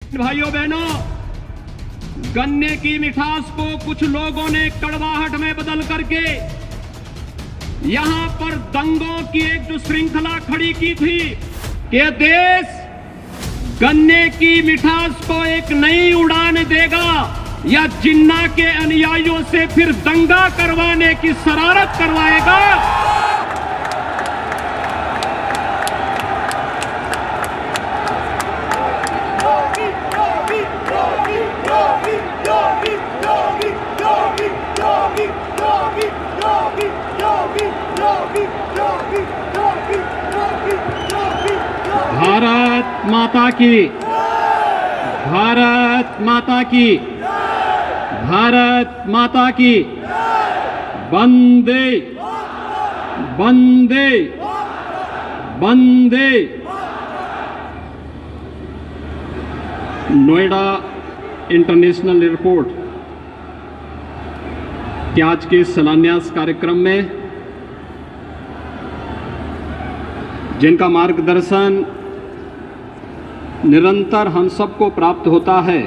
भाइयों बहनों, गन्ने की मिठास को कुछ लोगों ने कड़वाहट में बदल करके यहां पर दंगों की एक जो श्रृंखला खड़ी की थी कि देश गन्ने की मिठास को एक नई उड़ान देगा या जिन्ना के अनुयायियों से फिर दंगा करवाने की शरारत करवाएगा। भारत माता की, भारत माता की, भारत माता की, वंदे वंदे वंदे। नोएडा इंटरनेशनल एयरपोर्ट के आज के शिलान्यास कार्यक्रम में जिनका मार्गदर्शन निरंतर हम सबको प्राप्त होता है,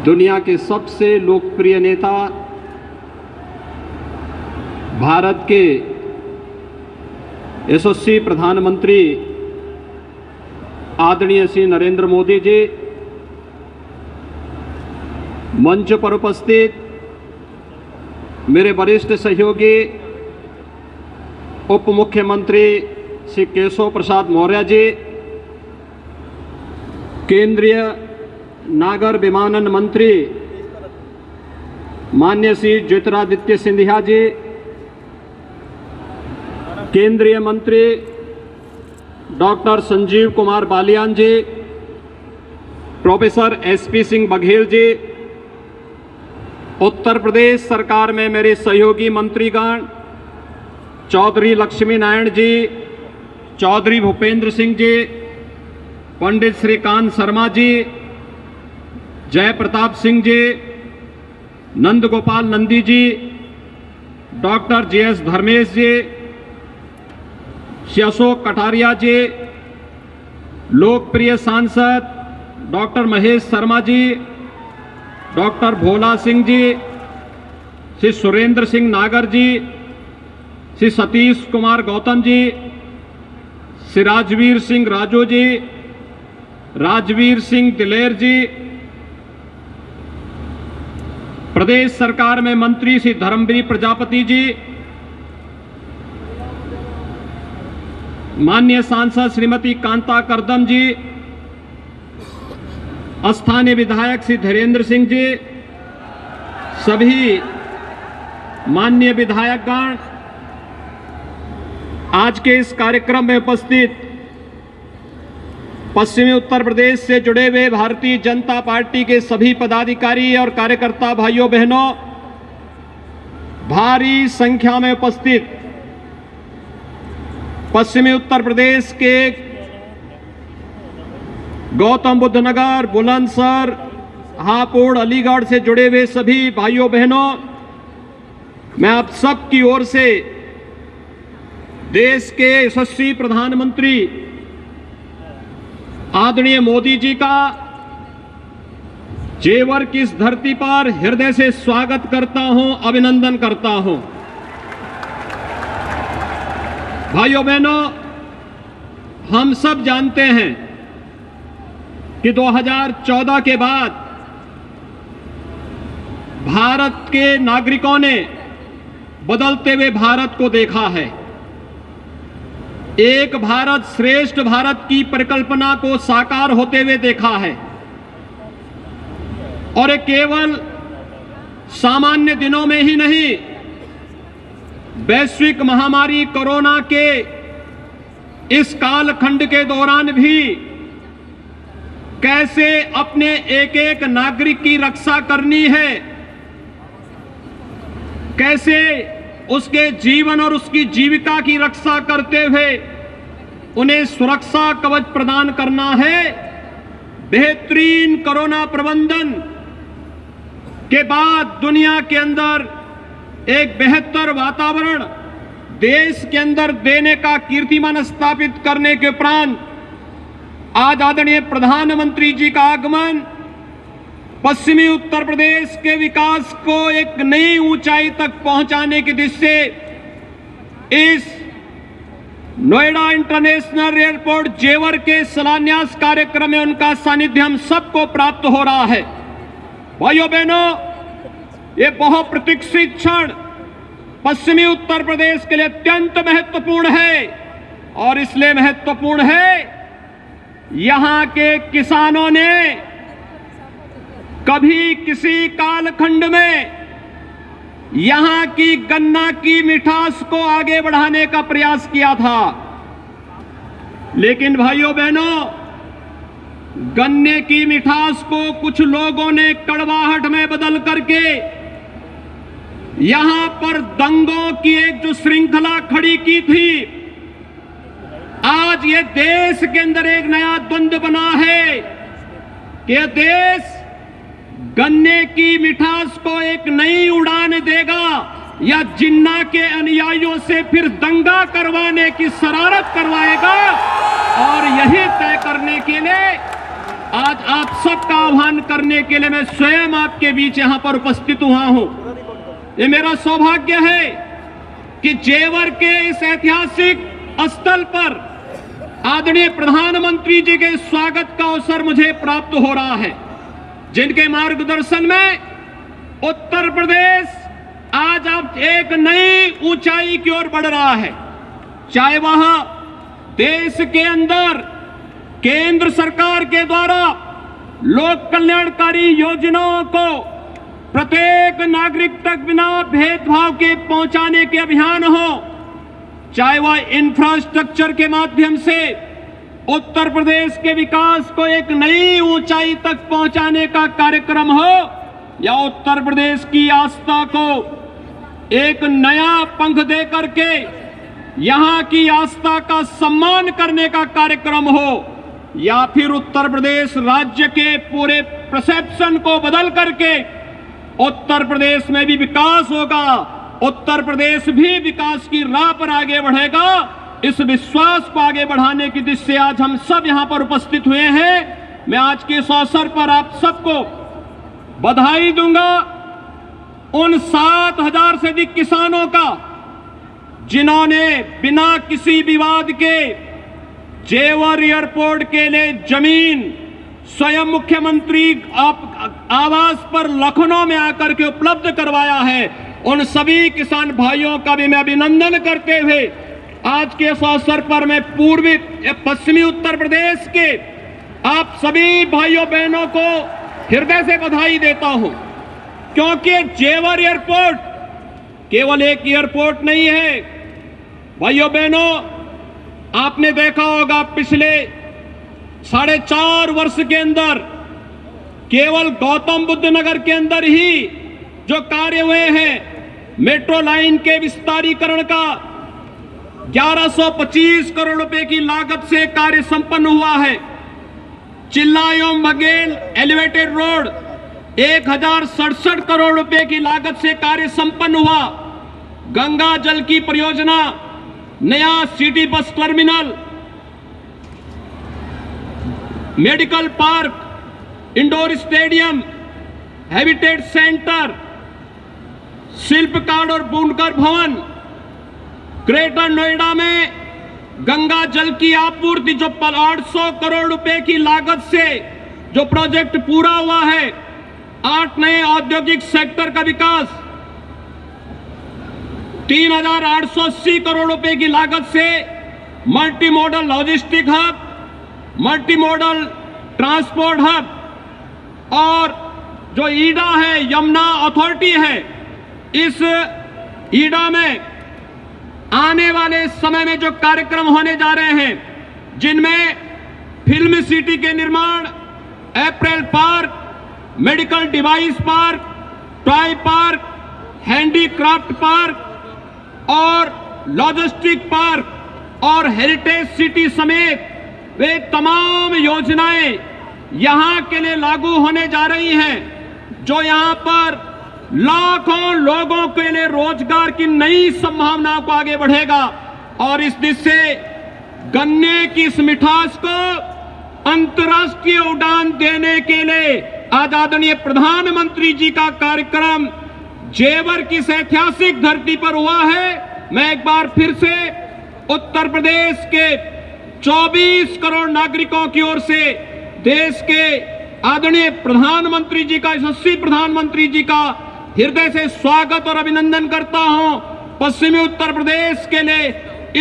दुनिया के सबसे लोकप्रिय नेता, भारत के यशस्वी प्रधानमंत्री आदरणीय श्री नरेंद्र मोदी जी, मंच पर उपस्थित मेरे वरिष्ठ सहयोगी उप मुख्यमंत्री श्री केशव प्रसाद मौर्य जी, केंद्रीय नागर विमानन मंत्री माननीय श्री ज्योतिरादित्य सिंधिया जी, केंद्रीय मंत्री डॉक्टर संजीव कुमार बालियान जी, प्रोफेसर एसपी सिंह बघेल जी, उत्तर प्रदेश सरकार में मेरे सहयोगी मंत्रीगण चौधरी लक्ष्मी नारायण जी, चौधरी भूपेंद्र सिंह जी, पंडित श्रीकांत शर्मा जी, जय प्रताप सिंह जी, नंद गोपाल नंदी जी, डॉक्टर जीएस धर्मेश जी, श्री अशोक कटारिया जी, लोकप्रिय सांसद डॉक्टर महेश शर्मा जी, डॉक्टर भोला सिंह जी, श्री सुरेंद्र सिंह नागर जी, श्री सतीश कुमार गौतम जी, श्री राजवीर सिंह राजू जी, राजवीर सिंह दिलेर जी, प्रदेश सरकार में मंत्री श्री धर्मवीर प्रजापति जी, माननीय सांसद श्रीमती कांता करदम जी, स्थानीय विधायक श्री धीरेन्द्र सिंह जी, सभी माननीय विधायकगण, आज के इस कार्यक्रम में उपस्थित पश्चिमी उत्तर प्रदेश से जुड़े हुए भारतीय जनता पार्टी के सभी पदाधिकारी और कार्यकर्ता भाइयों बहनों, भारी संख्या में उपस्थित पश्चिमी उत्तर प्रदेश के गौतम बुद्ध नगर, बुलंदशहर, हापुड़, अलीगढ़ से जुड़े हुए सभी भाइयों बहनों, मैं आप सब की ओर से देश के यशस्वी प्रधानमंत्री आदरणीय मोदी जी का जेवर की इस धरती पर हृदय से स्वागत करता हूं, अभिनंदन करता हूं। भाइयों बहनों, हम सब जानते हैं कि 2014 के बाद भारत के नागरिकों ने बदलते हुए भारत को देखा है। एक भारत श्रेष्ठ भारत की परिकल्पना को साकार होते हुए देखा है और ये केवल सामान्य दिनों में ही नहीं, वैश्विक महामारी कोरोना के इस कालखंड के दौरान भी कैसे अपने एक एक नागरिक की रक्षा करनी है, कैसे उसके जीवन और उसकी जीविका की रक्षा करते हुए उन्हें सुरक्षा कवच प्रदान करना है। बेहतरीन कोरोना प्रबंधन के बाद दुनिया के अंदर एक बेहतर वातावरण देश के अंदर देने का कीर्तिमान स्थापित करने के उपरांत आज आदरणीय प्रधानमंत्री जी का आगमन पश्चिमी उत्तर प्रदेश के विकास को एक नई ऊंचाई तक पहुंचाने की दिशा से इस नोएडा इंटरनेशनल एयरपोर्ट जेवर के शिलान्यास कार्यक्रम में उनका सानिध्य हम सबको प्राप्त हो रहा है। भाइयों बहनों, ये बहुप्रतीक्षित क्षण पश्चिमी उत्तर प्रदेश के लिए अत्यंत महत्वपूर्ण है और इसलिए महत्वपूर्ण है यहां के किसानों ने कभी किसी कालखंड में यहां की गन्ना की मिठास को आगे बढ़ाने का प्रयास किया था, लेकिन भाइयों बहनों, गन्ने की मिठास को कुछ लोगों ने कड़वाहट में बदल करके यहां पर दंगों की एक जो श्रृंखला खड़ी की थी, आज ये देश के अंदर एक नया द्वंद्व बना है कि यह देश गन्ने की मिठास को एक नई उड़ान देगा या जिन्ना के अनुयायियों से फिर दंगा करवाने की शरारत करवाएगा। और यही तय करने के लिए आज आप सबका आह्वान करने के लिए मैं स्वयं आपके बीच यहां पर उपस्थित हुआ हूं। ये मेरा सौभाग्य है कि जेवर के इस ऐतिहासिक स्थल पर आदरणीय प्रधानमंत्री जी के स्वागत का अवसर मुझे प्राप्त हो रहा है, जिनके मार्गदर्शन में उत्तर प्रदेश आज अब एक नई ऊंचाई की ओर बढ़ रहा है। चाहे वह देश के अंदर केंद्र सरकार के द्वारा लोक कल्याणकारी योजनाओं को प्रत्येक नागरिक तक बिना भेदभाव के पहुंचाने के अभियान हो, चाहे वह इंफ्रास्ट्रक्चर के माध्यम से उत्तर प्रदेश के विकास को एक नई ऊंचाई तक पहुंचाने का कार्यक्रम हो, या उत्तर प्रदेश की आस्था को एक नया पंख दे करके यहां की आस्था का सम्मान करने का कार्यक्रम हो, या फिर उत्तर प्रदेश राज्य के पूरे परसेप्शन को बदल करके उत्तर प्रदेश में भी विकास होगा, उत्तर प्रदेश भी विकास की राह पर आगे बढ़ेगा, इस विश्वास को आगे बढ़ाने की दिशा से आज हम सब यहां पर उपस्थित हुए हैं। मैं आज के इस अवसर पर आप सबको बधाई दूंगा उन 7,000 से अधिक किसानों का जिन्होंने बिना किसी विवाद के जेवर एयरपोर्ट के लिए जमीन स्वयं मुख्यमंत्री आवास पर लखनऊ में आकर के उपलब्ध करवाया है। उन सभी किसान भाइयों का भी मैं अभिनंदन करते हुए आज के इस अवसर पर मैं पूर्वी पश्चिमी उत्तर प्रदेश के आप सभी भाइयों बहनों को हृदय से बधाई देता हूं, क्योंकि जेवर एयरपोर्ट केवल एक एयरपोर्ट नहीं है। भाइयों बहनों, आपने देखा होगा पिछले 4.5 वर्ष के अंदर केवल गौतम बुद्ध नगर के अंदर ही जो कार्य हुए हैं, मेट्रो लाइन के विस्तारीकरण का 1125 करोड़ रुपए की लागत से कार्य संपन्न हुआ है। चिल्ला एवं बघेल एलिवेटेड रोड 1067 करोड़ रुपए की लागत से कार्य संपन्न हुआ। गंगा जल की परियोजना, नया city bus terminal, medical park, indoor stadium, habitat centre, शिल्पकार और बुनकर भवन, ग्रेटर नोएडा में गंगा जल की आपूर्ति जो 800 करोड़ रुपए की लागत से जो प्रोजेक्ट पूरा हुआ है, 8 नए औद्योगिक सेक्टर का विकास, 3,880 करोड़ रुपए की लागत से multi modal logistic hub, multi modal transport hub, और जो ईडा है, यमुना अथॉरिटी है, इस ईडा में आने वाले समय में जो कार्यक्रम होने जा रहे हैं, जिनमें फिल्म सिटी के निर्माण, apparel park, medical device park, toy park, handicraft park और लॉजिस्टिक पार्क और हेरिटेज सिटी समेत वे तमाम योजनाएं यहां के लिए लागू होने जा रही हैं, जो यहां पर लाखों लोगों के लिए रोजगार की नई संभावनाओं को आगे बढ़ेगा। और इस दिशा से गन्ने की इस मिठास को अंतर्राष्ट्रीय उड़ान देने के लिए आज आदरणीय प्रधानमंत्री जी का कार्यक्रम जेवर की इस ऐतिहासिक धरती पर हुआ है। मैं एक बार फिर से उत्तर प्रदेश के 24 करोड़ नागरिकों की ओर से देश के आदरणीय प्रधानमंत्री जी का, यशस्वी प्रधानमंत्री जी का हृदय से स्वागत और अभिनंदन करता हूं। पश्चिमी उत्तर प्रदेश के लिए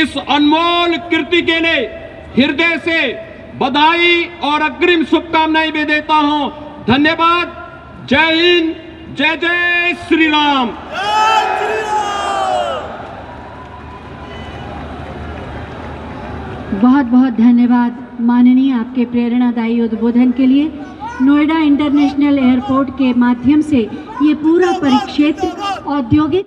इस अनमोल कृति के लिए हृदय से बधाई और अग्रिम शुभकामनाएं भी देता हूं। धन्यवाद। जय हिंद, जय जय श्री राम। बहुत बहुत धन्यवाद माननीय, आपके प्रेरणादायी उद्बोधन के लिए। नोएडा इंटरनेशनल एयरपोर्ट के माध्यम से ये पूरा परिक्षेत्र औद्योगिक